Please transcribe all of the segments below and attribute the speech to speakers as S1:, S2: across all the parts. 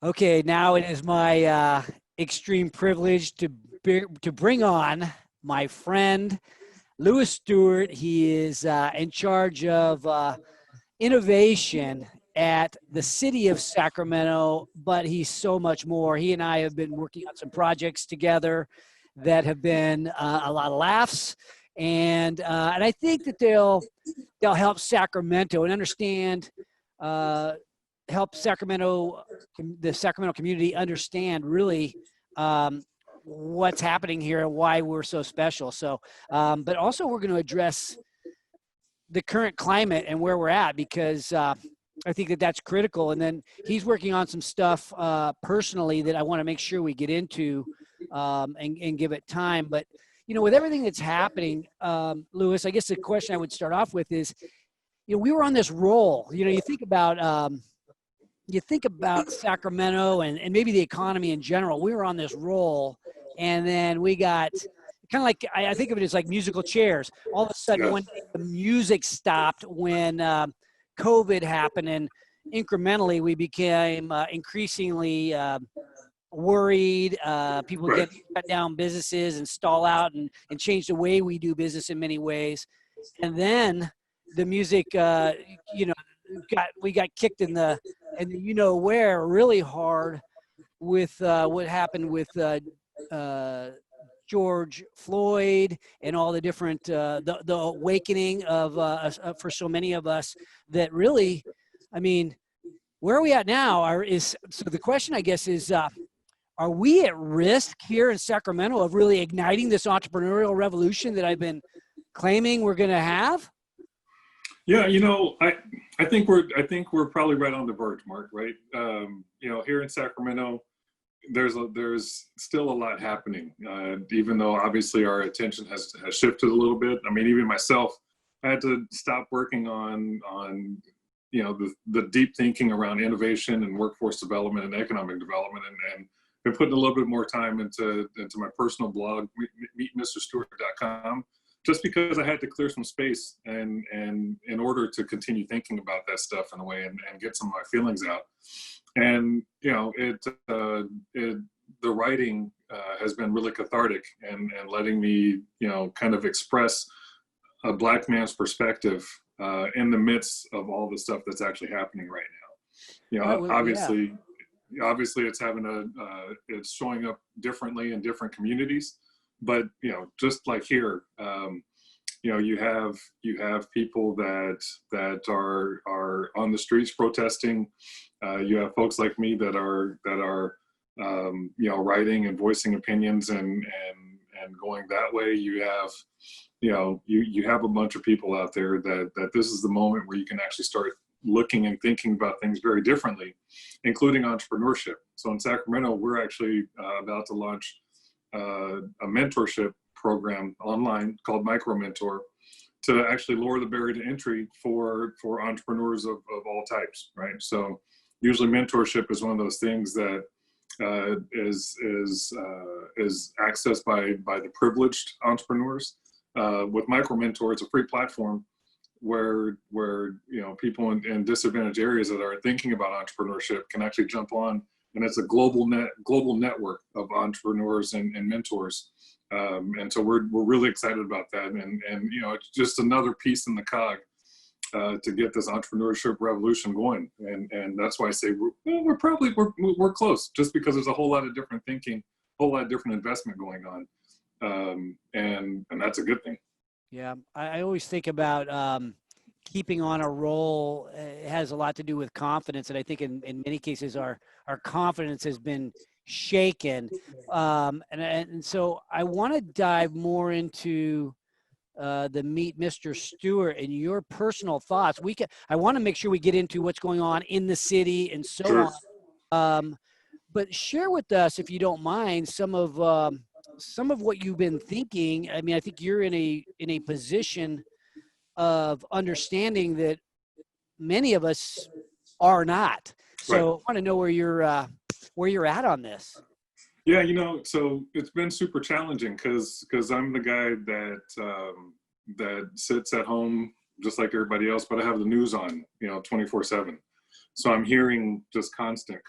S1: Okay, now it is my extreme privilege to bring on my friend Louis Stewart. He is in charge of innovation at the City of Sacramento, but he's so much more. He and I have been working on some projects together that have been a lot of laughs, and I think that they'll help Sacramento and understand. Help Sacramento, the Sacramento community understand really what's happening here and why we're so special. So, but also we're going to address the current climate and where we're at because I think that that's critical. And then he's working on some stuff personally that I want to make sure we get into and give it time. But, you know, with everything that's happening, Louis, I guess the question I would start off with is, you know, we were on this roll. You know, you think about Sacramento and maybe the economy in general. We were on this roll, and then we got kind of like I think of it as like musical chairs. All of a sudden,
S2: Yeah.
S1: one day the music stopped when COVID happened, and incrementally we became increasingly worried. People
S2: Right.
S1: get shut down businesses and stall out and change the way we do business in many ways. And then the music, you know, we got kicked in the you know where really hard with what happened with George Floyd and all the different the awakening of for so many of us that really, I mean, where are we at now? So the question I guess is, are we at risk here in Sacramento of really igniting this entrepreneurial revolution that I've been claiming we're going to have?
S2: Yeah, you know, I think we're probably right on the verge, Mark. Right? You know, here in Sacramento, there's still a lot happening. Even though obviously our attention has shifted a little bit. I mean, even myself, I had to stop working on you know the deep thinking around innovation and workforce development and economic development, and been putting a little bit more time into my personal blog, meetmrstewart.com. Just because I had to clear some space and in order to continue thinking about that stuff in a way and get some of my feelings out. And, you know, the writing has been really cathartic and letting me, you know, kind of express a Black man's perspective in the midst of all the stuff that's actually happening right now. You know, obviously it's it's showing up differently in different communities. But you know, just like here, you know, you have people that are on the streets protesting. You have folks like me that are you know, writing and voicing opinions and going that way. You have, you know, you have a bunch of people out there that this is the moment where you can actually start looking and thinking about things very differently, including entrepreneurship. So in Sacramento, we're actually about to launch a mentorship program online called Micro Mentor to actually lower the barrier to entry for entrepreneurs of all types, right? So usually mentorship is one of those things that is accessed by the privileged entrepreneurs. With Micro Mentor, it's a free platform where you know, people in disadvantaged areas that are thinking about entrepreneurship can actually jump on. And it's a global network of entrepreneurs and mentors, and so we're really excited about that. And you know, it's just another piece in the cog to get this entrepreneurship revolution going. And that's why I say we're close, just because there's a whole lot of different thinking, a whole lot of different investment going on, and that's a good thing.
S1: Yeah, I always think about keeping on a roll. It has a lot to do with confidence, and I think in many cases our confidence has been shaken. And so I want to dive more into the Meet Mr. Stewart and your personal thoughts. I want to make sure we get into what's going on in the city and so
S2: Sure.
S1: on. But share with us, if you don't mind, some of what you've been thinking. I mean, I think you're in a position of understanding that many of us are not. So
S2: Right.
S1: I want to know where you're at on this.
S2: Yeah, you know, so it's been super challenging because I'm the guy that sits at home just like everybody else, but I have the news on, you know, 24/7. So I'm hearing just constant,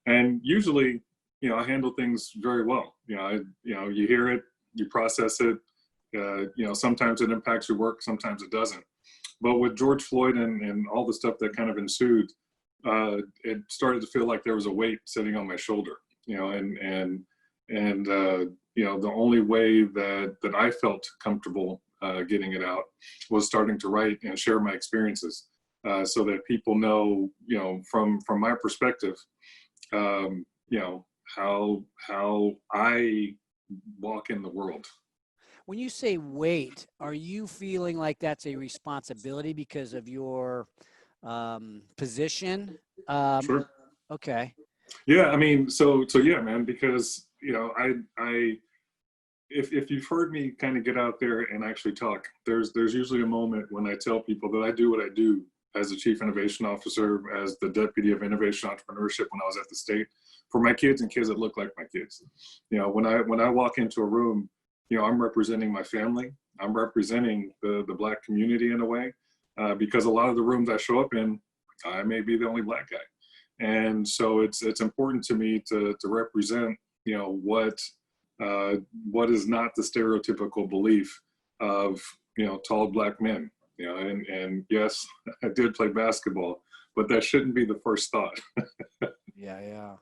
S2: and usually, I handle things very well. You hear it, you process it. Sometimes it impacts your work, sometimes it doesn't. But with George Floyd and all the stuff that kind of ensued, it started to feel like there was a weight sitting on my shoulder. The only way that I felt comfortable getting it out was starting to write and share my experiences, so that people know, from my perspective, how I walk in the world.
S1: When you say wait, are you feeling like that's a responsibility because of your position?
S2: Sure.
S1: Okay.
S2: Yeah, I mean, so yeah, man, because if you've heard me kind of get out there and actually talk, there's usually a moment when I tell people that I do what I do as the Chief Innovation Officer, as the Deputy of Innovation Entrepreneurship when I was at the state, for my kids and kids that look like my kids. When I walk into a room, I'm representing my family. I'm representing the Black community in a way, because a lot of the rooms I show up in, I may be the only Black guy. And so it's important to me to represent, what is not the stereotypical belief of, tall Black men. And yes, I did play basketball, but that shouldn't be the first thought.
S1: Yeah.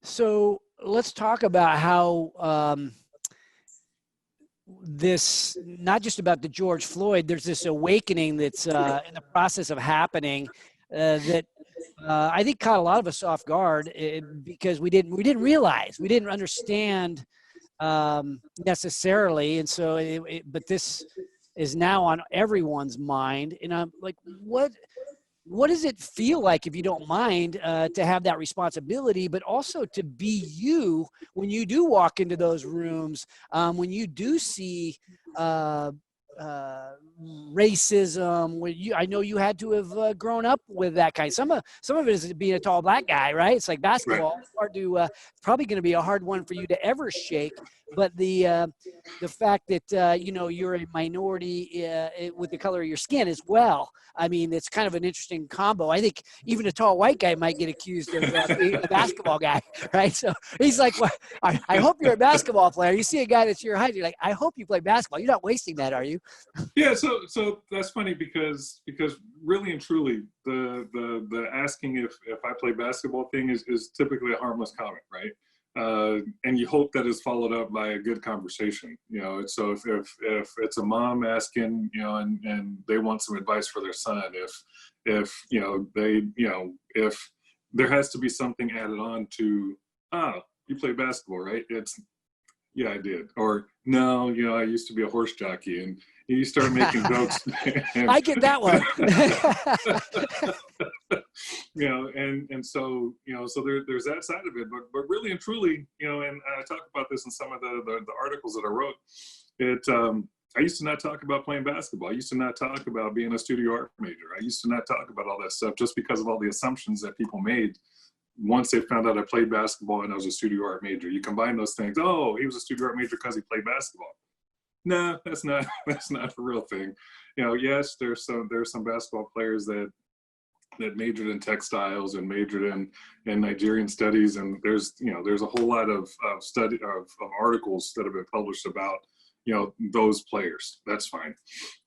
S1: So let's talk about how this, not just about the George Floyd, there's this awakening that's in the process of happening that I think caught a lot of us off guard because we didn't realize, we didn't understand necessarily. And so, but this is now on everyone's mind. And I'm like, what does it feel like, if you don't mind, to have that responsibility, but also to be you when you do walk into those rooms, when you do see racism? I know you had to have grown up with that kind. Some of it is being a tall Black guy, right? It's like basketball.
S2: Right.
S1: It's hard to, probably going to be a hard one for you to ever shake. But the fact that you're a minority with the color of your skin as well. I mean, it's kind of an interesting combo. I think even a tall white guy might get accused of being a basketball guy, right? So he's like, well, I hope you're a basketball player. You see a guy that's your height, you're like, I hope you play basketball. You're not wasting that, are you?
S2: Yeah, so that's funny because really and truly, the asking if I play basketball thing is typically a harmless comment, right? And you hope that is followed up by a good conversation. So if it's a mom asking, and they want some advice for their son, if there has to be something added on to, you play basketball, right? It's, yeah, I did. Or no, I used to be a horse jockey, and you start making jokes.
S1: I get that one.
S2: So there's that side of it, but really and truly, and I talk about this in some of the articles that I wrote. I used to not talk about playing basketball. I used to not talk about being a studio art major. I used to not talk about all that stuff just because of all the assumptions that people made once they found out I played basketball and I was a studio art major. You combine those things. Oh, he was a studio art major because he played basketball. No, that's not the real thing. Yes, there's some basketball players that majored in textiles and majored in Nigerian studies, and there's a whole lot of articles that have been published about those players. That's fine.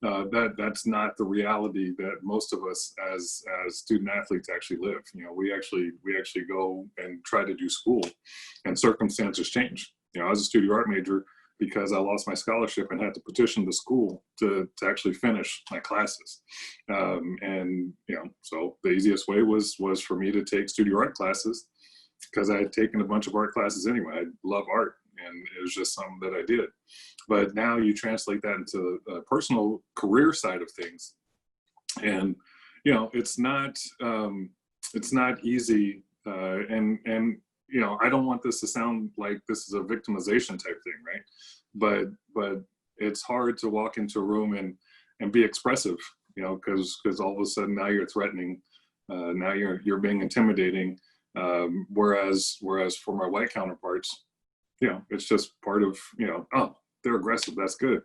S2: That's not the reality that most of us as student athletes actually live. We actually go and try to do school, and circumstances change. I was a studio art major because I lost my scholarship and had to petition the school to actually finish my classes. So the easiest way was for me to take studio art classes, because I had taken a bunch of art classes anyway. I love art, and it was just something that I did. But now you translate that into the personal career side of things, and it's not easy. I don't want this to sound like this is a victimization type thing, right? But it's hard to walk into a room and be expressive, because all of a sudden now you're threatening, now you're being intimidating. Whereas for my white counterparts, it's just part of, oh, they're aggressive, that's good.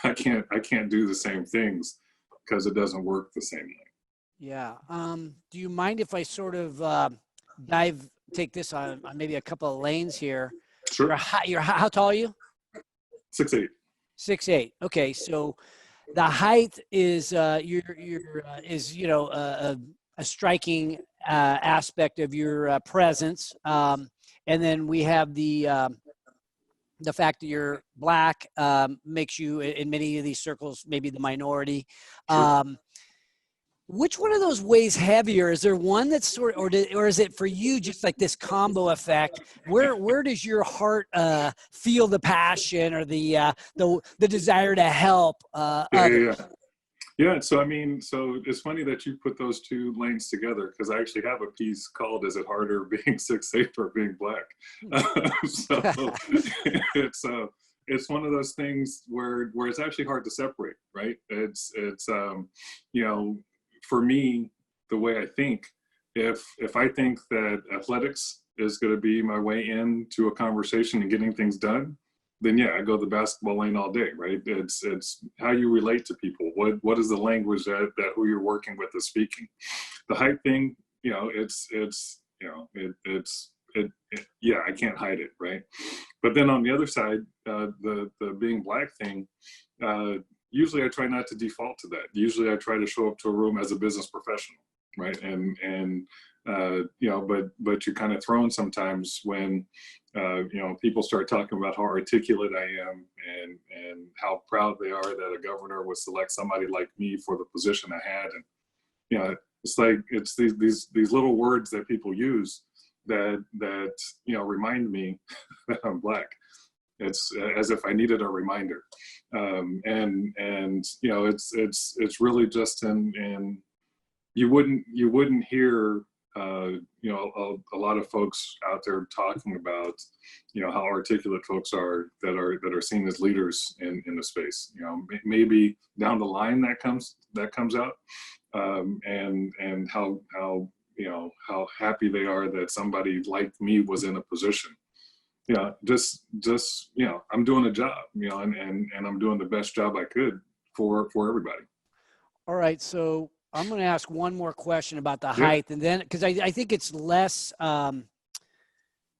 S2: I can't do the same things because it doesn't work the same way.
S1: Yeah. Do you mind if I sort of take this on maybe a couple of lanes here?
S2: Sure.
S1: How tall are you?
S2: 6'8".
S1: 6'8". Okay, so the height is a striking aspect of your presence, and then we have the fact that you're black makes you in many of these circles maybe the minority.
S2: Sure.
S1: Which one of those weighs heavier? Is there one that's sort of, or is it for you just like this combo effect? Where does your heart feel the passion or the desire to help others?
S2: Yeah. So so it's funny that you put those two lanes together, because I actually have a piece called "Is It Harder Being 6'8" or Being Black?" So it's one of those things where it's actually hard to separate, right? It's for me, the way I think, if I think that athletics is going to be my way into a conversation and getting things done, then yeah, I go the basketball lane all day, right? It's how you relate to people. What is the language that who you're working with is speaking? The height thing, yeah, I can't hide it, right? But then on the other side, the being black thing, usually I try not to default to that. Usually I try to show up to a room as a business professional, right? And but you're kind of thrown sometimes when people start talking about how articulate I am and how proud they are that a governor would select somebody like me for the position I had. And it's like it's these little words that people use that remind me that I'm black. It's as if I needed a reminder, and it's really just in you wouldn't hear a lot of folks out there talking about how articulate folks are that are seen as leaders in the space. Maybe down the line that comes out, and how happy they are that somebody like me was in a position. Just I'm doing a job, and I'm doing the best job I could for everybody.
S1: All right, so I'm going to ask one more question about the height, and then because I think it's less, I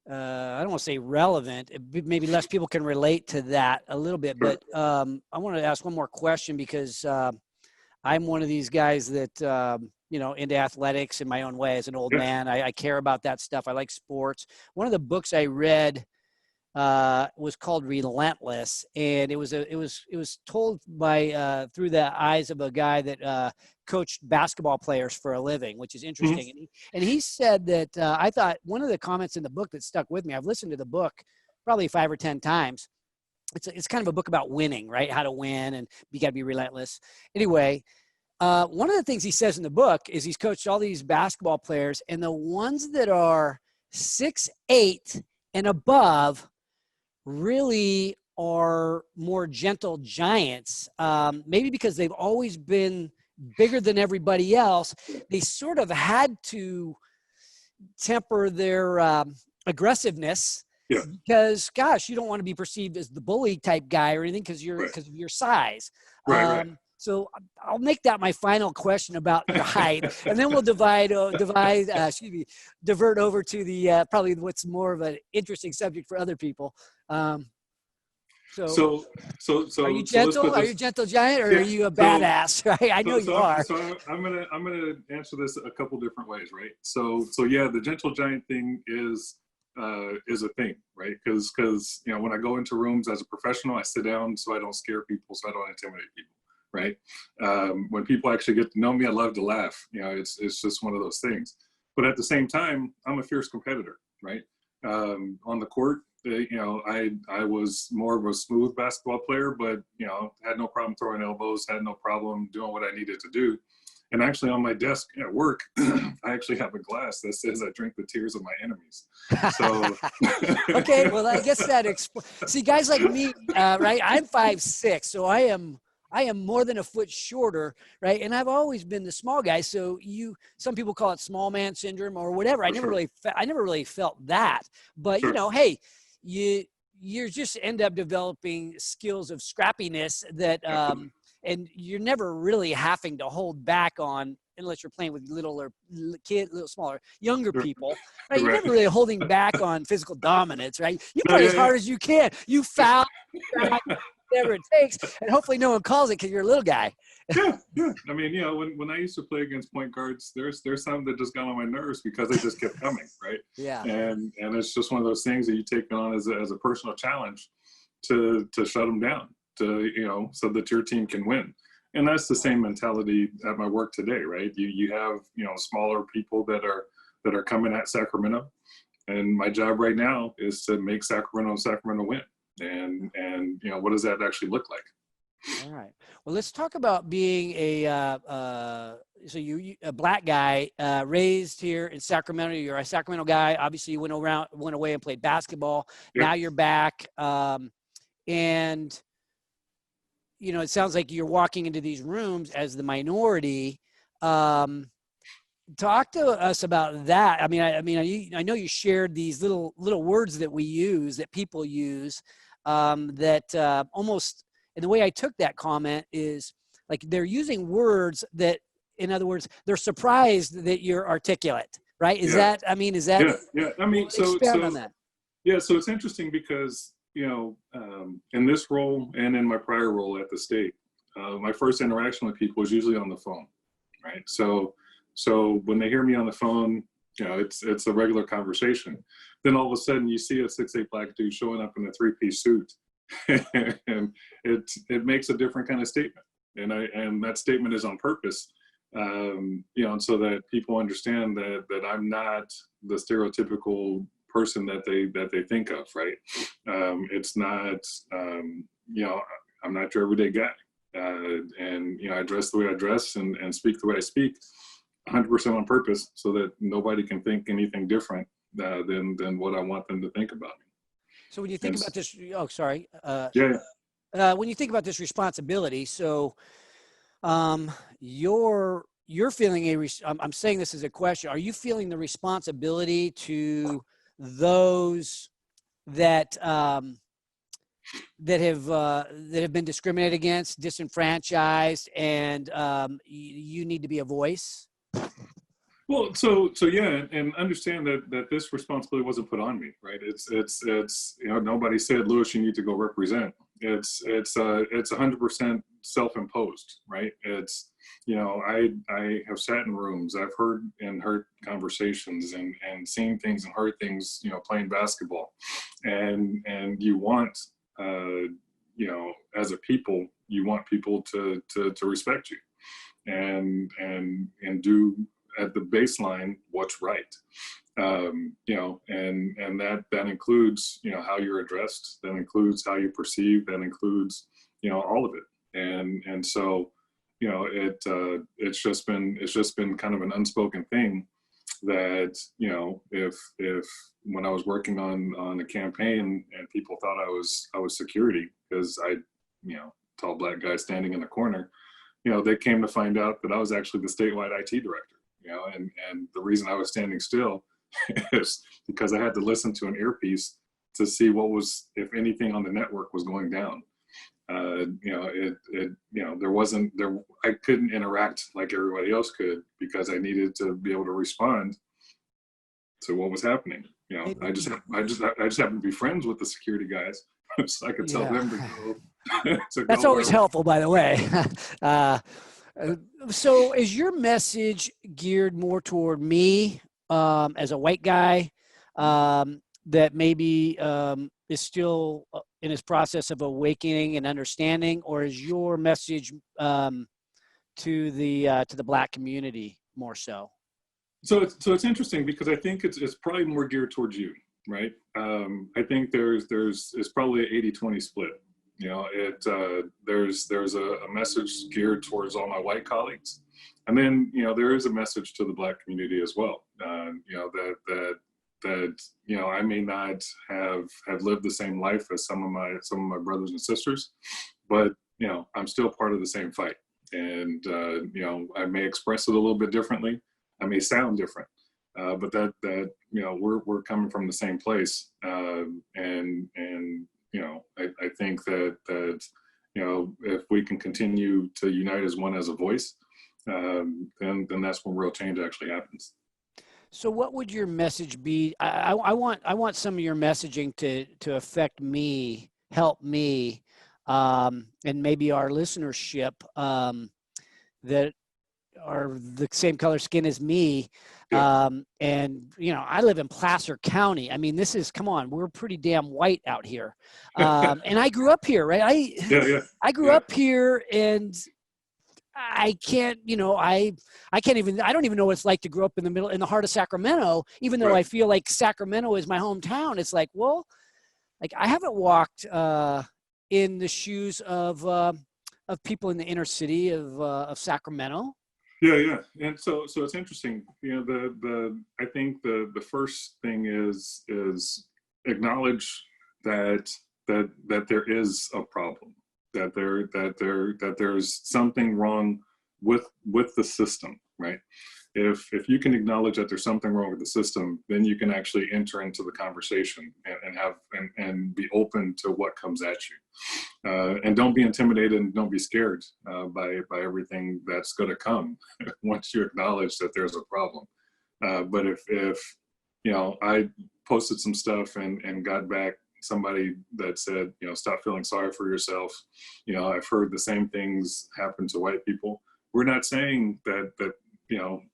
S1: don't want to say relevant, maybe less people can relate to that a little bit, but I want to ask one more question because I'm one of these guys that, into athletics in my own way as an old man. I care about that stuff. I like sports. One of the books I read was called Relentless, and it was told by through the eyes of a guy that coached basketball players for a living, which is interesting. Mm-hmm. And he said that I thought one of the comments in the book that stuck with me. I've listened to the book probably 5 or 10 times. It's kind of a book about winning, right? How to win, and you got to be relentless. Anyway, one of the things he says in the book is he's coached all these basketball players, and the ones that are 6'8" and above really are more gentle giants, maybe because they've always been bigger than everybody else. They sort of had to temper their aggressiveness because, gosh, you don't want to be perceived as the bully type guy or anything because of your size.
S2: Right.
S1: So I'll make that my final question about your height, and then we'll divert over to the probably what's more of an interesting subject for other people. So are you gentle? Are you a gentle giant, or are you a badass? Right? I know you are.
S2: So I'm gonna answer this a couple different ways, right? So yeah, the gentle giant thing is a thing, right? Because when I go into rooms as a professional, I sit down so I don't scare people, so I don't intimidate people. Right. When people actually get to know me, I love to laugh. It's just one of those things. But at the same time, I'm a fierce competitor. Right. On the court, I was more of a smooth basketball player, but had no problem throwing elbows, had no problem doing what I needed to do. And actually, on my desk at work, I actually have a glass that says I drink the tears of my enemies. So
S1: okay, well, I guess that see, guys like me, right? I'm 5'6", so I am more than a foot shorter, right? And I've always been the small guy. So some people call it small man syndrome or whatever. I never really felt that. But hey, you just end up developing skills of scrappiness that and you're never really having to hold back on, unless you're playing with little smaller, younger people, right? You're never really holding back on physical dominance, right? You play as hard as you can. You foul, whatever it takes, and hopefully no one calls it because you're a little guy.
S2: Yeah. I mean, you know, when I used to play against point guards, there's some that just got on my nerves because they just kept coming, right?
S1: Yeah.
S2: And it's just one of those things that you take on as a personal challenge to shut them down, so that your team can win. And that's the same mentality at my work today, right? You have, smaller people that are coming at Sacramento, and my job right now is to make Sacramento win. And what does that actually look like?
S1: All right. Well, let's talk about being a black guy raised here in Sacramento. You're a Sacramento guy. Obviously, you went away and played basketball. Yep. Now you're back, and it sounds like you're walking into these rooms as the minority. Talk to us about that. I know you shared these little words that we use, that people use, that almost. And the way I took that comment is like they're using words that, in other words, they're surprised that you're articulate, right? Is that?
S2: Yeah. I mean,
S1: expand on that.
S2: Yeah. So it's interesting because, in this role and in my prior role at the state, my first interaction with people is usually on the phone, right? So when they hear me on the phone, it's a regular conversation. Then all of a sudden you see a 6'8" black dude showing up in a 3-piece suit. And it makes a different kind of statement, and that statement is on purpose, so that people understand that I'm not the stereotypical person that they think of, right? It's not, I'm not your everyday guy, and I dress the way I dress and speak the way I speak, 100% on purpose, so that nobody can think anything different than what I want them to think about me.
S1: So when you think about this, when you think about this responsibility, so you're feeling I'm saying this as a question. Are you feeling the responsibility to those that have been discriminated against, disenfranchised, and you need to be a voice?
S2: Well, so yeah, and understand that this responsibility wasn't put on me, right? It's nobody said, Louis, you need to go represent. It's 100% self-imposed, right? It's, I have sat in rooms, I've heard conversations and seen things and heard things, playing basketball, and you want, as a people, you want people to respect you and do at the baseline what's right, and that includes how you're addressed, that includes how you perceive, that includes all of it, and so it's just been kind of an unspoken thing that if when I was working on a campaign and people thought I was security because I tall black guy standing in the corner, they came to find out that I was actually the statewide IT director. And the reason I was standing still is because I had to listen to an earpiece to see what was, if anything on the network was going down. I couldn't interact like everybody else could because I needed to be able to respond to what was happening. I just happened to be friends with the security guys, so I could tell them to go.
S1: That's always helpful, by the way. So is your message geared more toward me as a white guy that maybe is still in his process of awakening and understanding, or is your message to the black community more so?
S2: So it's interesting because I think it's probably more geared towards you, right? I think it's probably an 80-20 split. There's a message geared towards all my white colleagues, and then there is a message to the black community as well. That I may not have lived the same life as some of my brothers and sisters, but I'm still part of the same fight, and I may express it a little bit differently, I may sound different, but that we're coming from the same place, and I think that if we can continue to unite as one, as a voice, then that's when real change actually happens.
S1: So what would your message be? I want some of your messaging to affect me, help me, and maybe our listenership that are the same color skin as me.
S2: Yeah.
S1: And I live in Placer County. I mean, come on, we're pretty damn white out here. And I grew up here, right? I grew up here, and I can't, I don't even know what it's like to grow up in the heart of Sacramento, even though I feel like Sacramento is my hometown. It's like, well, like I haven't walked in the shoes of people in the inner city of Sacramento.
S2: Yeah. And so it's interesting. I think the first thing is acknowledge that there is a problem, that there's something wrong with the system, right? If you can acknowledge that there's something wrong with the system, then you can actually enter into the conversation and be open to what comes at you. And don't be intimidated, and don't be scared by everything that's going to come once you acknowledge that there's a problem. But if I posted some stuff and got back somebody that said, stop feeling sorry for yourself. I've heard the same things happen to white people. We're not saying that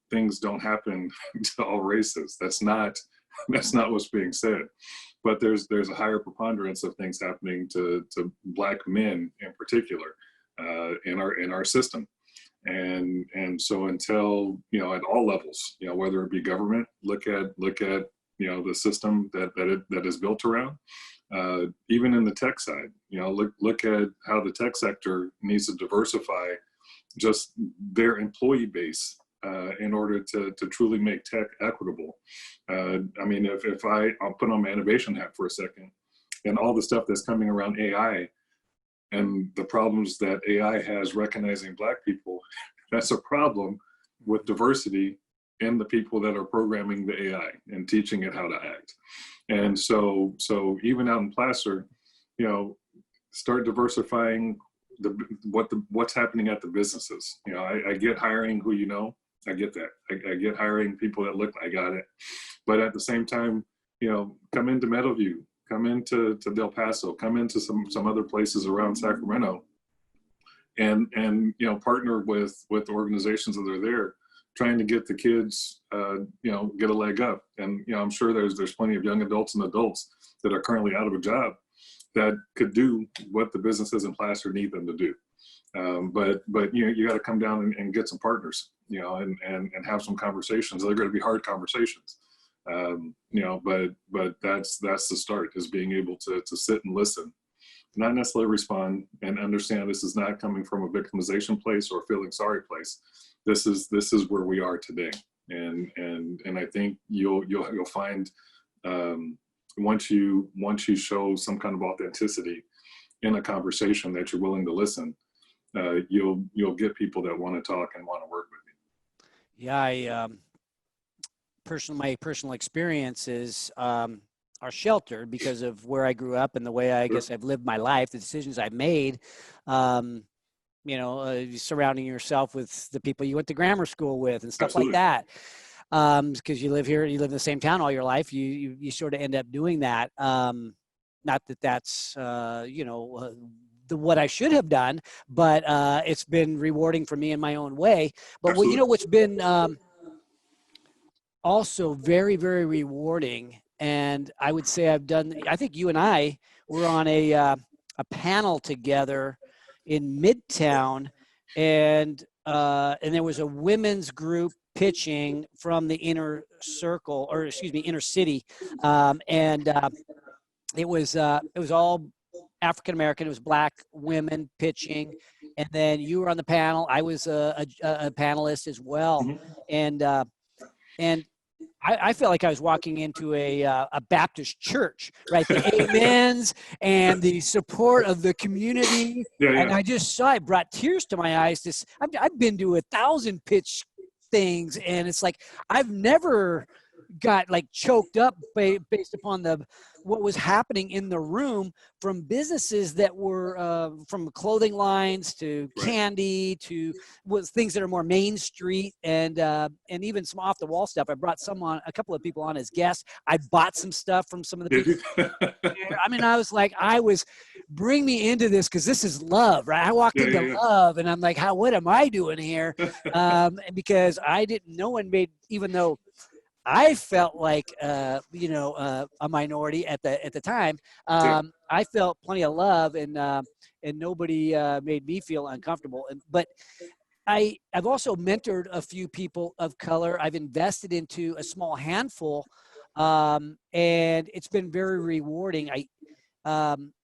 S2: things don't happen to all races. That's not what's being said. But there's a higher preponderance of things happening to Black men in particular in our system. And so until at all levels, whether it be government, look at the system that is built around, even in the tech side, look at how the tech sector needs to diversify just their employee base in order to truly make tech equitable. I mean, if I'll put on my innovation hat for a second, and all the stuff that's coming around AI and the problems that AI has recognizing Black people, that's a problem with diversity in the people that are programming the AI and teaching it how to act. And so even out in Placer, start diversifying what's happening at the businesses. I get hiring who I get that. I get hiring people that look, I got it. But at the same time, come into Meadowview, come into Del Paso, come into some other places around Sacramento, and partner with organizations that are there, trying to get the kids, get a leg up. And I'm sure there's plenty of young adults and adults that are currently out of a job that could do what the businesses in Placer need them to do. But you got to come down and get some partners, and have some conversations. They're going to be hard conversations, but that's the start, is being able to sit and listen, not necessarily respond, and understand this is not coming from a victimization place or feeling sorry place. This is where we are today, and I think you'll find once you show some kind of authenticity in a conversation, that you're willing to listen, you'll get people that want to talk and want to work with you.
S1: Yeah, my personal experiences are sheltered because of where I grew up and the way I guess I've lived my life, the decisions I've made. Surrounding yourself with the people you went to grammar school with and stuff
S2: Absolutely.
S1: like that. Because you live here, you live in the same town all your life, you sort of end up doing that. Not that that's what I should have done, but it's been rewarding for me in my own way. But what's been also very, very rewarding, and I would say I think you and I were on a panel together in Midtown, and there was a women's group pitching from the inner city, and it was all African American. It was Black women pitching, and then you were on the panel. I was a panelist as well, mm-hmm. and I felt like I was walking into a Baptist church, right? The amens and the support of the community, and I just saw it, brought tears to my eyes. I've been to 1,000 pitch things, and it's like I've never got like choked up based upon what was happening in the room, from businesses that were from clothing lines to candy to things that are more Main Street, and even some off the wall stuff. I brought a couple of people on as guests. I bought some stuff from some of the people. I mean, I was like, bring me into this, because this is love, right? I walked into love, and I'm like, what am I doing here? Because no one made, even though I felt like, a minority at the time. I felt plenty of love, and nobody made me feel uncomfortable. But I've also mentored a few people of color. I've invested into a small handful, and it's been very rewarding.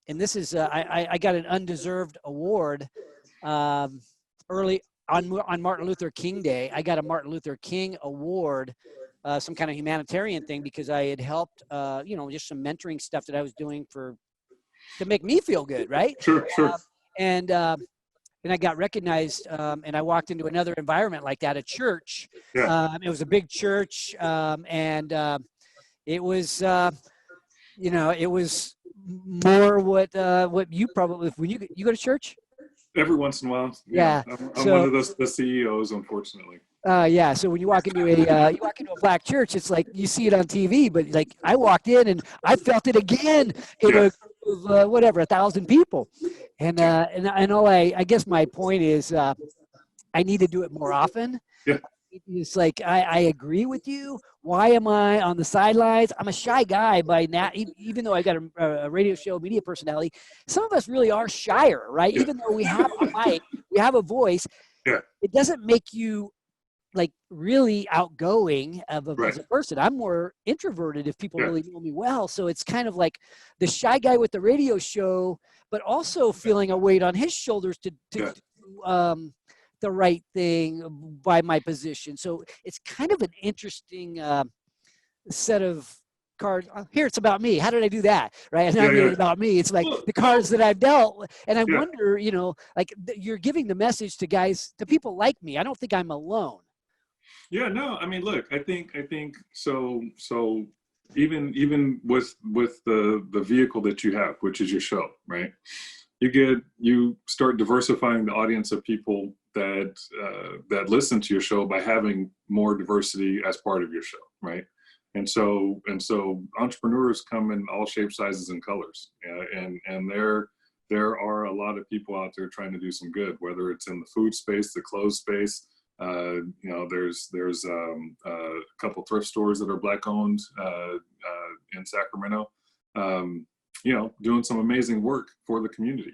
S1: And this is, I got an undeserved award early on Martin Luther King Day. I got a Martin Luther King award, some kind of humanitarian thing, because I had helped, just some mentoring stuff that I was doing to make me feel good, right?
S2: Sure.
S1: And I got recognized, and I walked into another environment like that, a church. It was a big church, and it was, it was more what you probably, when you go to church.
S2: Every once in a while.
S1: Yeah.
S2: I'm one of the CEOs, unfortunately.
S1: So when you walk into a black church, it's like you see it on TV, but like I walked in and I felt it again in a group of 1,000 people, and I guess my point is I need to do it more often.
S2: Yeah.
S1: It's like I agree with you. Why am I on the sidelines? I'm a shy guy by now, even though I got a radio show media personality. Some of us really are shyer, right? Yeah. Even though we have a mic, we have a voice.
S2: Yeah.
S1: It doesn't make you like really outgoing as a person. I'm more introverted if people really know me well. So it's kind of like the shy guy with the radio show, but also feeling a weight on his shoulders to do the right thing by my position. So it's kind of an interesting set of cards. Here it's about me. How did I do that? Right? It's not really about me. It's like the cards that I've dealt. And I wonder, like you're giving the message to people like me. I don't think I'm alone.
S2: Yeah, no, I mean, look, I think so even with the vehicle that you have, which is your show, right? You start diversifying the audience of people that listen to your show by having more diversity as part of your show, right? And so entrepreneurs come in all shapes, sizes, and colors, and there are a lot of people out there trying to do some good, whether it's in the food space, the clothes space. There's a couple thrift stores that are Black owned in Sacramento, doing some amazing work for the community,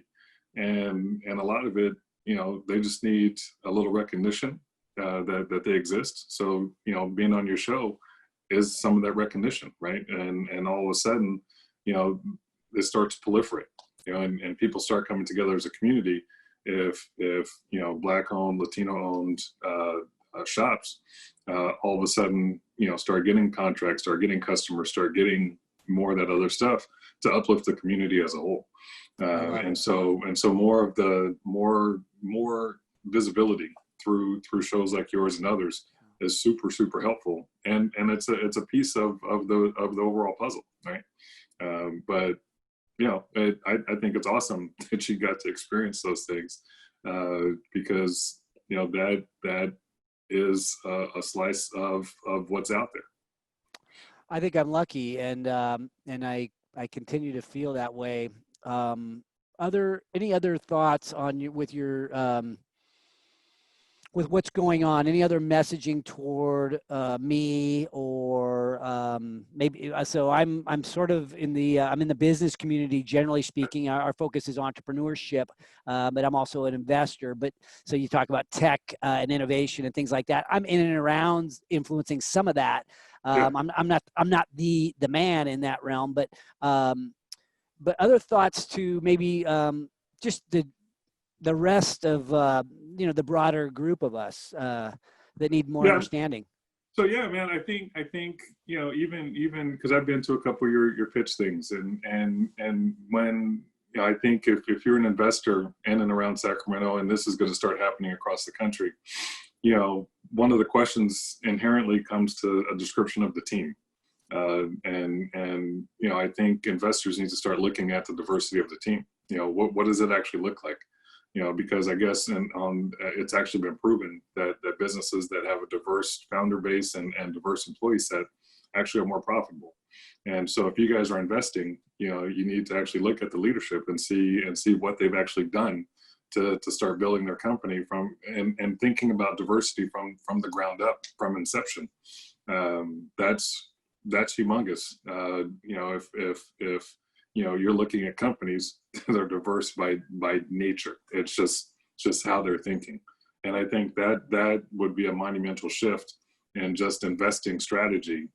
S2: and a lot of it, they just need a little recognition that they exist. So being on your show is some of that recognition, right? And all of a sudden, it starts to proliferate, and people start coming together as a community. If Black owned, Latino owned shops all of a sudden start getting contracts, start getting customers, start getting more of that other stuff to uplift the community as a whole, and so more of the more visibility through shows like yours and others is super helpful, and it's a piece of the overall puzzle, right? But I think it's awesome that you got to experience those things, because that is a slice of what's out there.
S1: I think I'm lucky, and I continue to feel that way. Any other thoughts on with what's going on? Any other messaging toward me, or maybe? So I'm sort of in the business community, generally speaking. Our focus is entrepreneurship, but I'm also an investor. But so you talk about tech and innovation and things like that. I'm in and around influencing some of that. I'm not the man in that realm, but other thoughts to maybe just the rest of the broader group of us that need more understanding.
S2: So yeah, man, I think even because I've been to a couple of your pitch things, and when I think if you're an investor in and around Sacramento, and this is going to start happening across the country, one of the questions inherently comes to a description of the team, And I think investors need to start looking at the diversity of the team. What does it actually look like? Because I guess it's actually been proven that businesses that have a diverse founder base and diverse employee set actually are more profitable. And so if you guys are investing, you need to actually look at the leadership and see what they've actually done to start building their company and thinking about diversity from the ground up, from inception. That's humongous. If you're looking at companies that are diverse by nature, it's just how they're thinking. And I think that would be a monumental shift in just investing strategy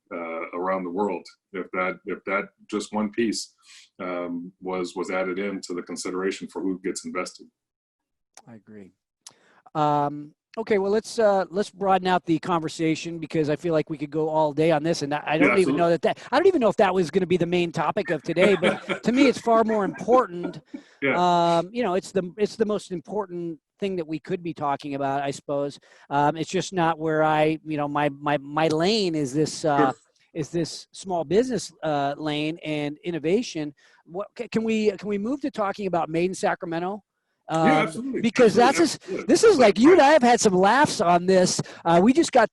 S2: around the world. If that just one piece was added into the consideration for who gets invested.
S1: I agree. Okay, well, let's broaden out the conversation, because I feel like we could go all day on this, and I don't even know I don't even know if that was going to be the main topic of today. But to me, it's far more important.
S2: Yeah.
S1: It's the most important thing that we could be talking about, I suppose. It's just not where my lane is this.
S2: Sure.
S1: Is this small business lane and innovation? What can we move to talking about Made in Sacramento?
S2: Yeah, absolutely.
S1: Because this is like, you and I have had some laughs on this. We just got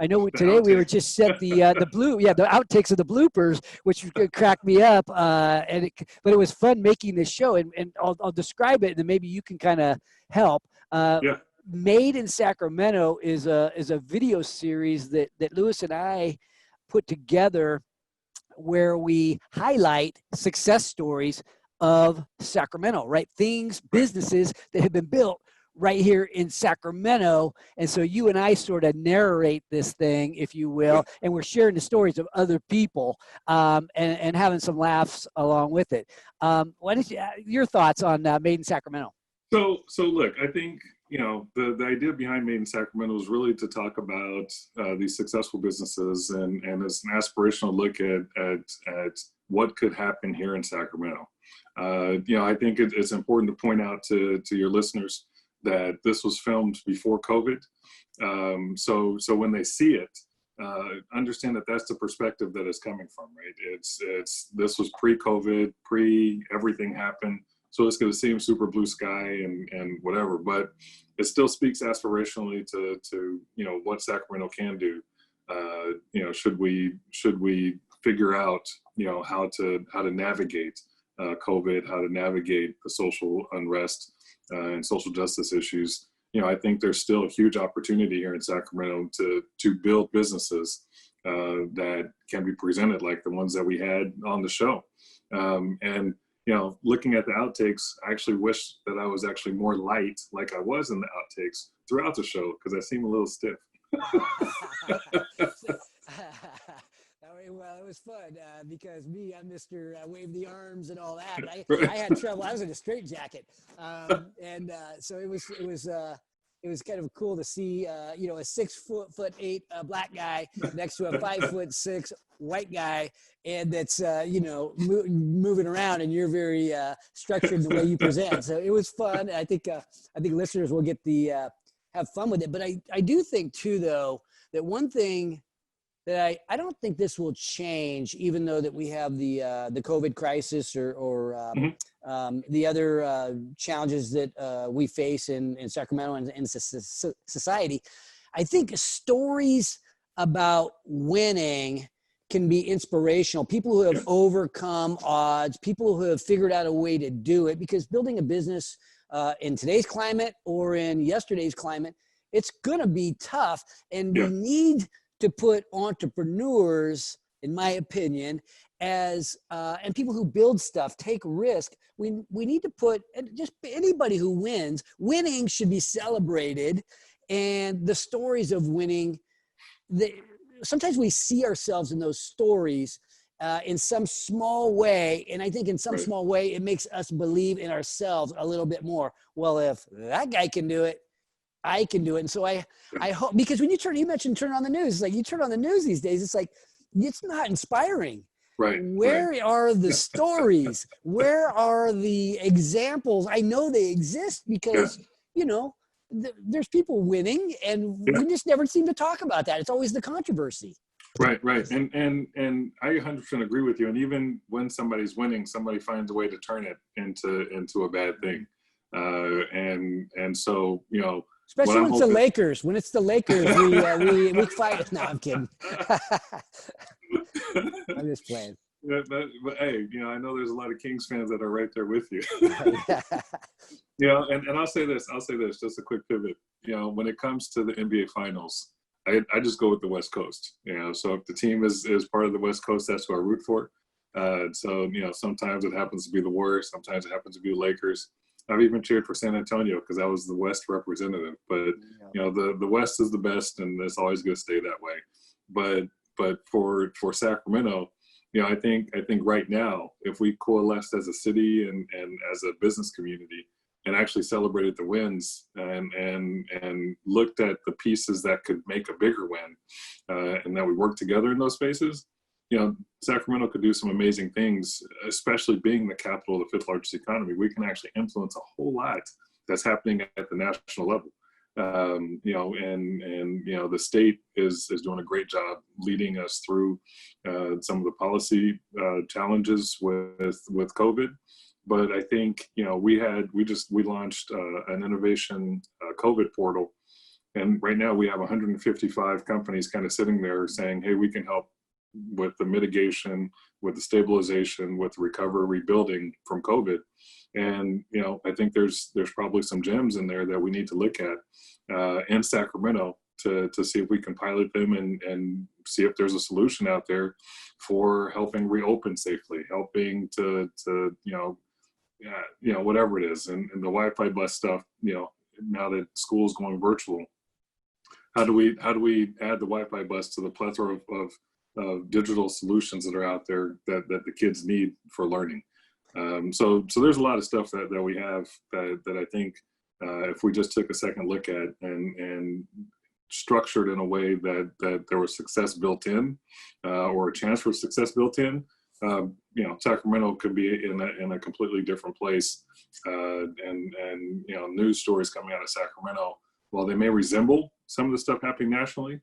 S1: I know today we were just set the outtakes of the bloopers, which cracked me up. But it was fun making this show, and I'll describe it, and then maybe you can kind of help. Made in Sacramento is a video series that Louis and I put together, where we highlight success stories of Sacramento, right? Businesses that have been built right here in Sacramento. And so you and I sort of narrate this thing, if you will, and we're sharing the stories of other people, and having some laughs along with it. What is your thoughts on Made in Sacramento?
S2: So look, I think, the idea behind Made in Sacramento is really to talk about these successful businesses, and it's an aspirational look at what could happen here in Sacramento. I think it's important to point out to your listeners that this was filmed before COVID. So when they see it, understand that that's the perspective that it's coming from, right? This was pre-COVID, everything happened. So it's going to seem super blue sky and whatever, but it still speaks aspirationally to what Sacramento can do. Should we figure out how to navigate COVID, how to navigate the social unrest and social justice issues. I think there's still a huge opportunity here in Sacramento to build businesses that can be presented like the ones that we had on the show. And looking at the outtakes, I actually wish that I was actually more light, like I was in the outtakes throughout the show, because I seem a little stiff.
S1: Well, it was fun because I'm Mr. Wave the arms and all that. I had trouble. I was in a straitjacket, so it was kind of cool to see a 6'8" black guy next to a 5'6" white guy, and that's moving around, and you're very structured in the way you present. So it was fun. I think listeners will get have fun with it. But I do think too, though, that one thing that I don't think this will change, even though that we have the COVID crisis or the other challenges that we face in Sacramento and in society. I think stories about winning can be inspirational. People who have overcome odds, people who have figured out a way to do it, because building a business in today's climate or in yesterday's climate, it's going to be tough, and we need to put entrepreneurs, in my opinion, as and people who build stuff, take risk. We need to put just anybody who wins. Winning should be celebrated, and the stories of winning. Sometimes we see ourselves in those stories in some small way, and I think in some small way it makes us believe in ourselves a little bit more. Well, if that guy can do it, I can do it. And so I hope, because when you mentioned turn on the news, it's like you turn on the news these days, it's like, it's not inspiring.
S2: Right.
S1: Where are the stories? Where are the examples? I know they exist because, there's people winning, and we just never seem to talk about that. It's always the controversy.
S2: Right, right. And I 100% agree with you. And even when somebody's winning, somebody finds a way to turn it into a bad thing. And so, you know,
S1: Especially when it's the Lakers. When it's the Lakers, we fight. No, I'm kidding. I'm just playing.
S2: But hey, you know, I know there's a lot of Kings fans that are right there with you.
S1: Yeah.
S2: You know, and I'll say this, just a quick pivot. You know, when it comes to the NBA Finals, I just go with the West Coast. You know, so if the team is part of the West Coast, that's who I root for. So, you know, sometimes it happens to be the Warriors, sometimes it happens to be the Lakers. I've even cheered for San Antonio because I was the West representative. But, you know, the West is the best, and it's always going to stay that way. But for Sacramento, you know, I think right now, if we coalesced as a city and as a business community and actually celebrated the wins and looked at the pieces that could make a bigger win, and that we work together in those spaces, you know, Sacramento could do some amazing things, especially being the capital of the fifth largest economy. We can actually influence a whole lot that's happening at the national level. You know, and you know, the state is doing a great job leading us through some of the policy challenges with COVID. But I think, you know, we launched an innovation COVID portal, and right now we have 155 companies kind of sitting there saying, hey, we can help with the mitigation, with the stabilization, with recovery, rebuilding from COVID. And, you know, I think there's probably some gems in there that we need to look at in Sacramento to see if we can pilot them and see if there's a solution out there for helping reopen safely, helping to whatever it is. And the Wi-Fi bus stuff, you know, now that school's going virtual, how do we add the Wi-Fi bus to the plethora of digital solutions that are out there that the kids need for learning? So there's a lot of stuff that we have that I think if we just took a second look at and structured in a way that there was success built in, or a chance for success built in, you know, Sacramento could be in a completely different place. And you know, news stories coming out of Sacramento, while they may resemble some of the stuff happening nationally,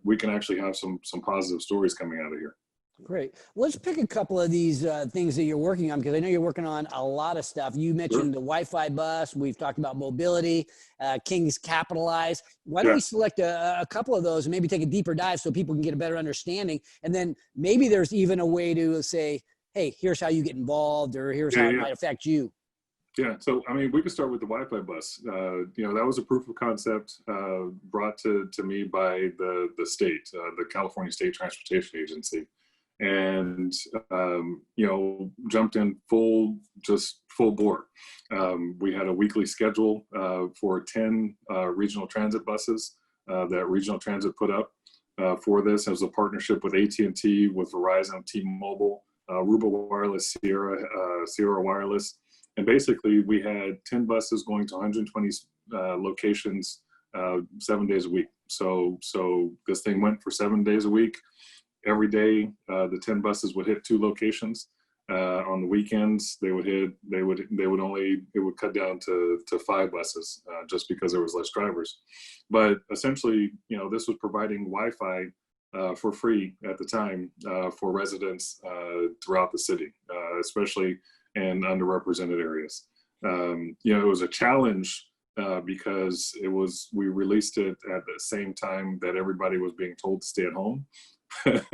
S2: we can actually have some positive stories coming out of here.
S1: Great. Let's pick a couple of these things that you're working on, because I know you're working on a lot of stuff. You mentioned the Wi-Fi bus. We've talked about mobility. Kings Capitalize. Why don't we select a couple of those and maybe take a deeper dive so people can get a better understanding? And then maybe there's even a way to say, hey, here's how you get involved, or here's how it might affect you.
S2: Yeah, so I mean, we could start with the Wi-Fi bus. You know, that was a proof of concept brought to me by the state, the California State Transportation Agency, and you know, jumped in full bore. We had a weekly schedule for 10 regional transit buses that Regional Transit put up for this. It was a partnership with AT&T, with Verizon, T-Mobile, Aruba Wireless, Sierra Wireless. And basically, we had 10 buses going to 120 locations 7 days a week. So this thing went for 7 days a week. Every day, the 10 buses would hit 2 locations. On the weekends, it would cut down to 5 buses just because there was less drivers. But essentially, you know, this was providing Wi-Fi for free at the time for residents throughout the city, especially in underrepresented areas. You know, it was a challenge because we released it at the same time that everybody was being told to stay at home.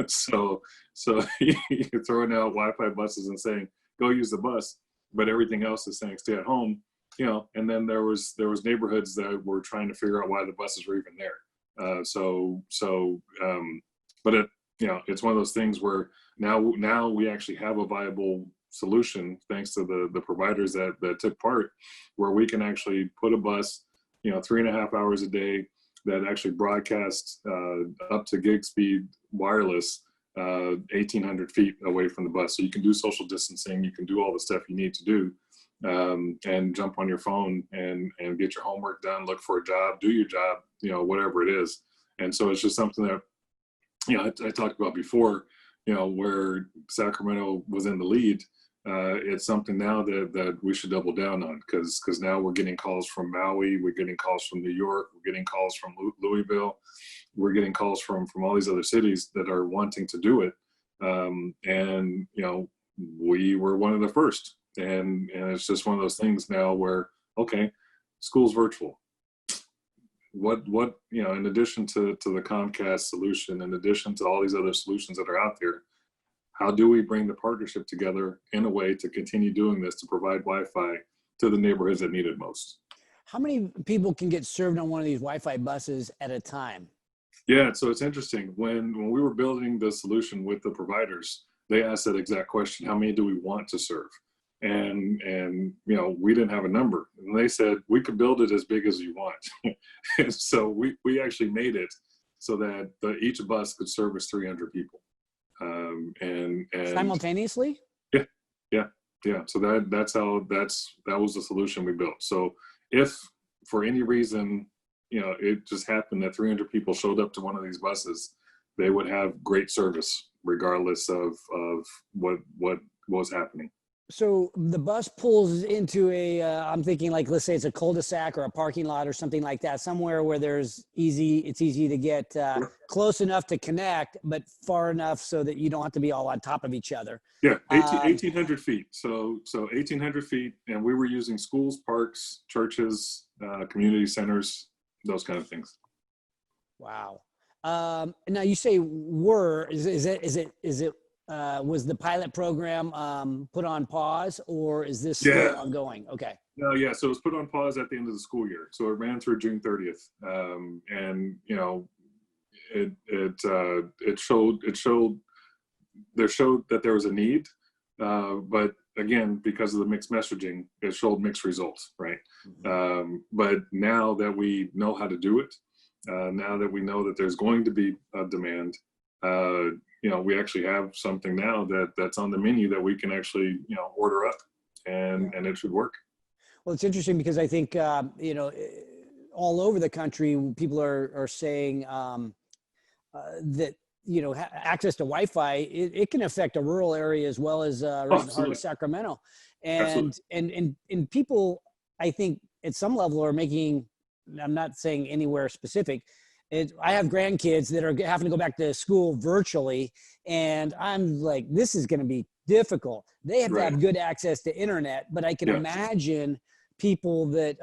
S2: so you're throwing out Wi-Fi buses and saying, go use the bus, but everything else is saying stay at home, you know. And then there was neighborhoods that were trying to figure out why the buses were even there. But it, you know, it's one of those things where now we actually have a viable solution thanks to the providers that took part, where we can actually put a bus, you know, 3.5 hours a day that actually broadcasts up to gig speed wireless 1,800 feet away from the bus. So you can do social distancing, you can do all the stuff you need to do, and jump on your phone and get your homework done, look for a job, do your job, you know, whatever it is. And so it's just something that, you know, I talked about before, you know, where Sacramento was in the lead. It's something now that we should double down on, because now we're getting calls from Maui, we're getting calls from New York, we're getting calls from Louisville, we're getting calls from all these other cities that are wanting to do it. And, you know, we were one of the first. And it's just one of those things now where, okay, school's virtual. What, you know, in addition to the Comcast solution, in addition to all these other solutions that are out there, how do we bring the partnership together in a way to continue doing this, to provide Wi-Fi to the neighborhoods that need it most?
S1: How many people can get served on one of these Wi-Fi buses at a time?
S2: Yeah, so it's interesting. When we were building the solution with the providers, they asked that exact question: how many do we want to serve? And you know, we didn't have a number, and they said we could build it as big as you want. And so we actually made it so that each bus could service 300 people. And
S1: Simultaneously?
S2: Yeah. So that was the solution we built. So if for any reason, you know, it just happened that 300 people showed up to one of these buses, they would have great service regardless of what was happening.
S1: So the bus pulls into I'm thinking, like, let's say it's a cul-de-sac or a parking lot or something like that, somewhere where it's easy to get close enough to connect, but far enough so that you don't have to be all on top of each other.
S2: Yeah, 1,800 feet. So 1,800 feet, and we were using schools, parks, churches, community centers, those kind of things.
S1: Wow. Now you say is it was the pilot program put on pause, or is this still ongoing? Okay.
S2: No, yeah. So it was put on pause at the end of the school year. So it ran through June 30th, and you know, it showed that there was a need, but again, because of the mixed messaging, it showed mixed results, right? Mm-hmm. But now that we know how to do it, now that we know that there's going to be a demand, you know, we actually have something now that's on the menu that we can actually, you know, order up, and it should work.
S1: Well, it's interesting because I think, you know, all over the country, people are saying that, you know, access to Wi-Fi, it can affect a rural area as well as right in the heart of Sacramento. And people, I think at some level are making, I'm not saying anywhere specific, I have grandkids that are having to go back to school virtually, and I'm like, this is going to be difficult. They have to have good access to internet, but I can imagine people that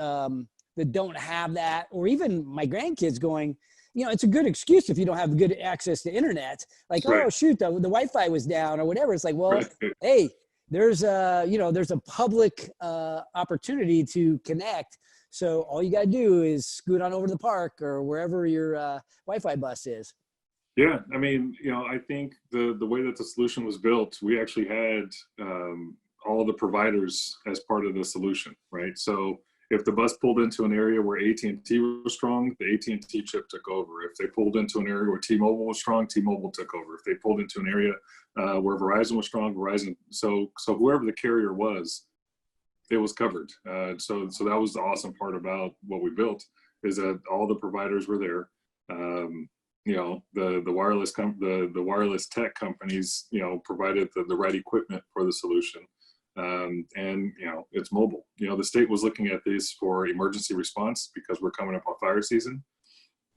S1: that don't have that, or even my grandkids going, you know, it's a good excuse if you don't have good access to internet. Like, oh shoot, the Wi-Fi was down or whatever. It's like, well, hey, there's a public opportunity to connect. So all you got to do is scoot on over to the park or wherever your Wi-Fi bus is.
S2: Yeah, I mean, you know, I think the way that the solution was built, we actually had all the providers as part of the solution, right? So if the bus pulled into an area where AT&T was strong, the AT&T chip took over. If they pulled into an area where T-Mobile was strong, T-Mobile took over. If they pulled into an area where Verizon was strong, Verizon. So whoever the carrier was, it was covered. So that was the awesome part about what we built, is that all the providers were there. You know, the wireless tech companies, you know, provided the right equipment for the solution. And, you know, it's mobile. You know, the state was looking at this for emergency response because we're coming up on fire season.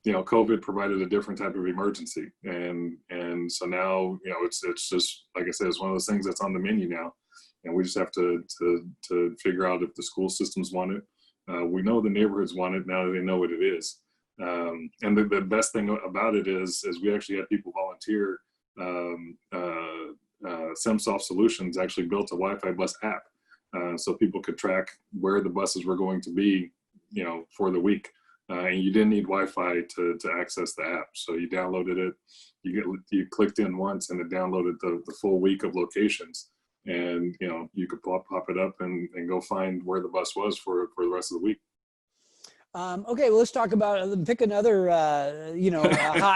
S2: You know, COVID provided a different type of emergency. And so now, you know, it's just, like I said, it's one of those things that's on the menu now. And we just have to figure out if the school systems want it. We know the neighborhoods want it now that they know what it is. And the best thing about it is we actually had people volunteer. SimSoft Solutions actually built a Wi-Fi bus app, so people could track where the buses were going to be, you know, for the week. And you didn't need Wi-Fi to access the app. So you downloaded it, you clicked in once, and it downloaded the full week of locations. And, you know, you could pop it up and go find where the bus was for the rest of the week.
S1: Okay, well, let's talk about, pick another, you know,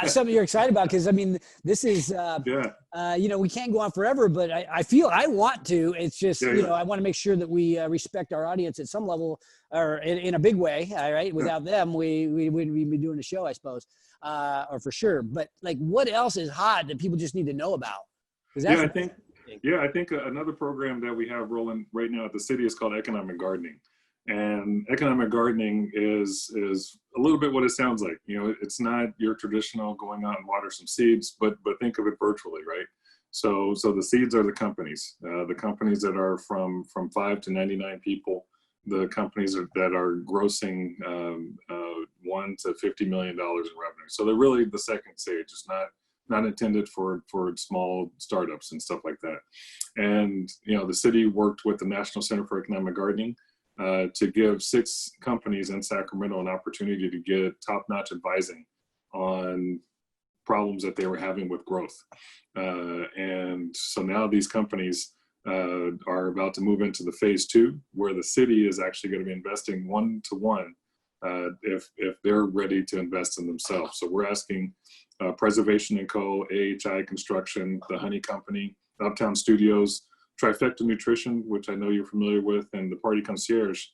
S1: something you're excited about. Cause I mean, this is, you know, we can't go on forever, but I feel I want to. It's just, you know, I want to make sure that we respect our audience at some level, or in a big way. All right. Without them, we wouldn't be doing the show, I suppose, or for sure. But like, what else is hot that people just need to know about?
S2: I think another program that we have rolling right now at the city is called economic gardening. And economic gardening is a little bit what it sounds like. You know, it's not your traditional going out and water some seeds, but think of it virtually, right? So the seeds are the companies that are from 5 to 99 people, the companies that are grossing $1 to $50 million in revenue. So they're really the second stage. It's not intended for small startups and stuff like that. And you know, the city worked with the National Center for Economic Gardening to give 6 companies in Sacramento an opportunity to get top-notch advising on problems that they were having with growth. And so now these companies are about to move into the phase 2, where the city is actually going to be investing 1-to-1 if they're ready to invest in themselves. So we're asking Preservation & Co., AHI Construction, the Honey Company, Uptown Studios, Trifecta Nutrition, which I know you're familiar with, and the Party Concierge.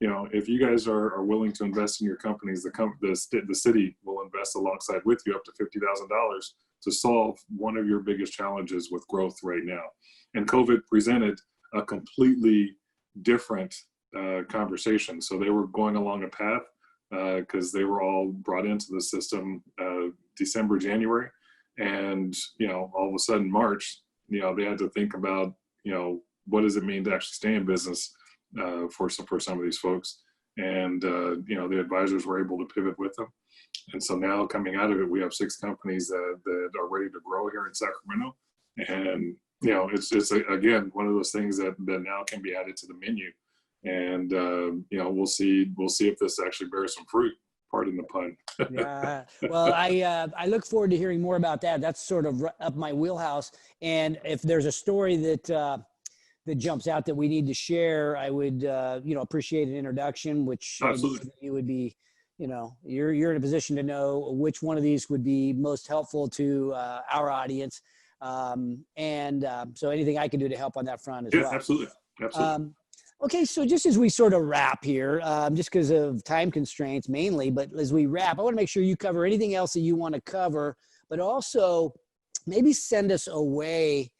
S2: You know, if you guys are willing to invest in your companies, the city will invest alongside with you up to $50,000 to solve one of your biggest challenges with growth right now. And COVID presented a completely different conversation. So they were going along a path because they were all brought into the system December, January, and you know, all of a sudden March, you know, they had to think about, you know, what does it mean to actually stay in business for some of these folks. And you know, the advisors were able to pivot with them. And so now coming out of it, we have 6 companies that are ready to grow here in Sacramento. And you know, it's again one of those things that now can be added to the menu. And you know, we'll see if this actually bears some fruit. Pardon the pun.
S1: Yeah. Well, I look forward to hearing more about that. That's sort of up my wheelhouse. And if there's a story that jumps out that we need to share, I would you know, appreciate an introduction, which you would be, you know, you're in a position to know which one of these would be most helpful to our audience. So anything I can do to help on that front as well.
S2: Absolutely.
S1: Okay, so just as we sort of wrap here, just because of time constraints mainly, but as we wrap, I want to make sure you cover anything else that you want to cover, but also maybe send us away,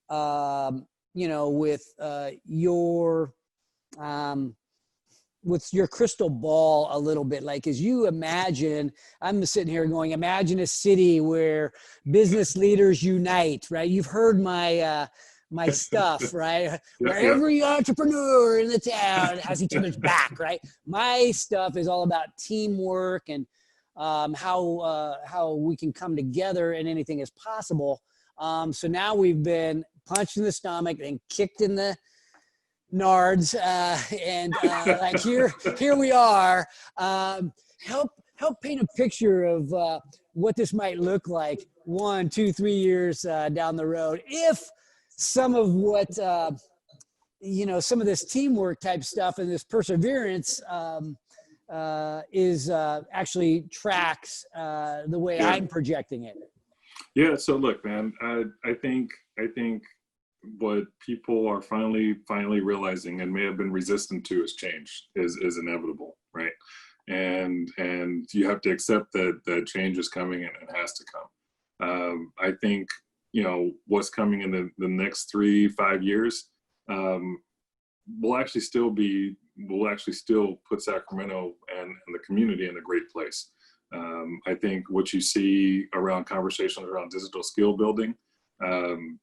S1: you know, with your crystal ball a little bit. Like, as you imagine, I'm sitting here going, imagine a city where business leaders unite, right? You've heard my stuff, right? Where every entrepreneur in the town has each other's back, right? My stuff is all about teamwork and how we can come together and anything is possible. So now we've been punched in the stomach and kicked in the nards, and like here we are. Help paint a picture of what this might look like 1, 2, 3 years down the road, if some of what you know, some of this teamwork type stuff and this perseverance is actually tracks the way I'm projecting it.
S2: Yeah. So look, man, I think what people are finally realizing and may have been resistant to is change is inevitable, right? And you have to accept that change is coming and it has to come. I think, you know, what's coming in the next 3-5 years will actually still put Sacramento and the community in a great place. I think what you see around conversations around digital skill building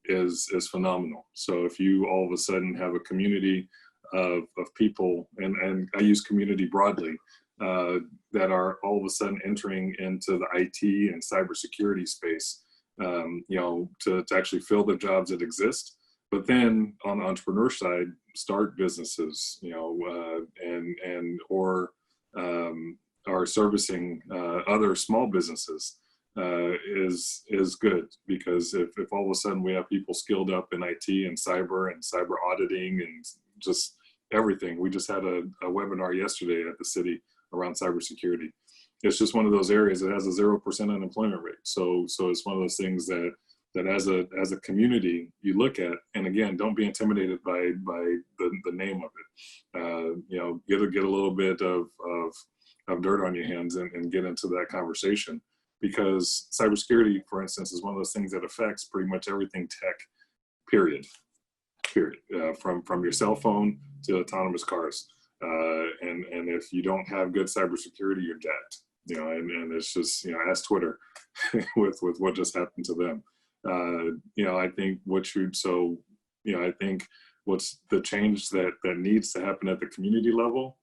S2: is phenomenal. So if you all of a sudden have a community of people, and I use community broadly, that are all of a sudden entering into the IT and cybersecurity space, you know, to actually fill the jobs that exist, but then on the entrepreneur side, start businesses, you know, or are servicing other small businesses, is good, because if all of a sudden we have people skilled up in IT and cyber auditing and just everything. We just had a webinar yesterday at the city around cybersecurity. It's just one of those areas that has a 0% unemployment rate. So it's one of those things that as a community you look at, and again, don't be intimidated by the name of it. You know, get a little bit of dirt on your hands and get into that conversation, because cybersecurity, for instance, is one of those things that affects pretty much everything tech, period. From your cell phone to autonomous cars. And if you don't have good cybersecurity, you're dead. And it's just, ask Twitter with what just happened to them. I think I think what's the change that needs to happen at the community level,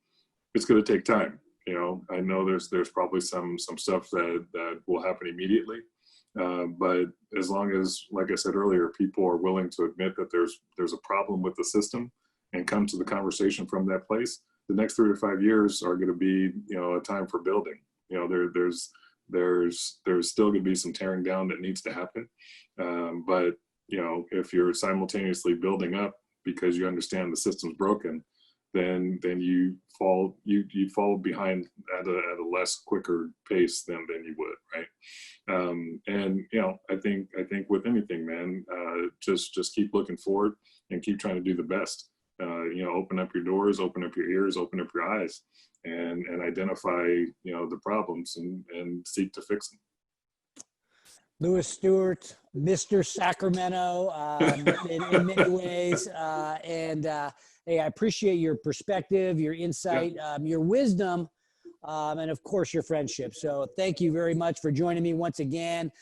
S2: it's going to take time. I know there's probably some stuff that will happen immediately. But as long as, like I said earlier, people are willing to admit that there's a problem with the system and come to the conversation from that place, the next 3 to 5 years are going to be, a time for building. There's still going to be some tearing down that needs to happen. But if you're simultaneously building up because you understand the system's broken, then you fall behind at a less quicker pace than you would, right? And I think with anything, man, just keep looking forward and keep trying to do the best. Open up your doors, open up your ears, open up your eyes, and identify the problems and seek to fix them.
S1: Louis Stewart, Mr. Sacramento, in many ways, hey, I appreciate your perspective, your insight, your wisdom, and of course your friendship. So thank you very much for joining me once again.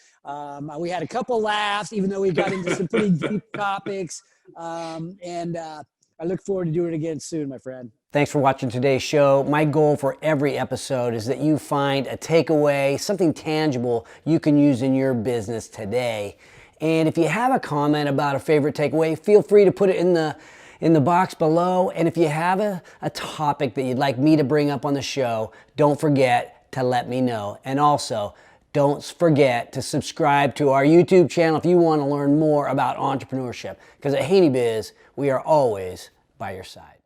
S1: We had a couple laughs, even though we got into some pretty deep topics, and I look forward to doing it again soon, my friend.
S3: Thanks for watching today's show. My goal for every episode is that you find a takeaway, something tangible you can use in your business today. And if you have a comment about a favorite takeaway, feel free to put it in the box below. And if you have a topic that you'd like me to bring up on the show, don't forget to let me know. And also, don't forget to subscribe to our YouTube channel if you want to learn more about entrepreneurship. Because at HaneyBiz, we are always by your side.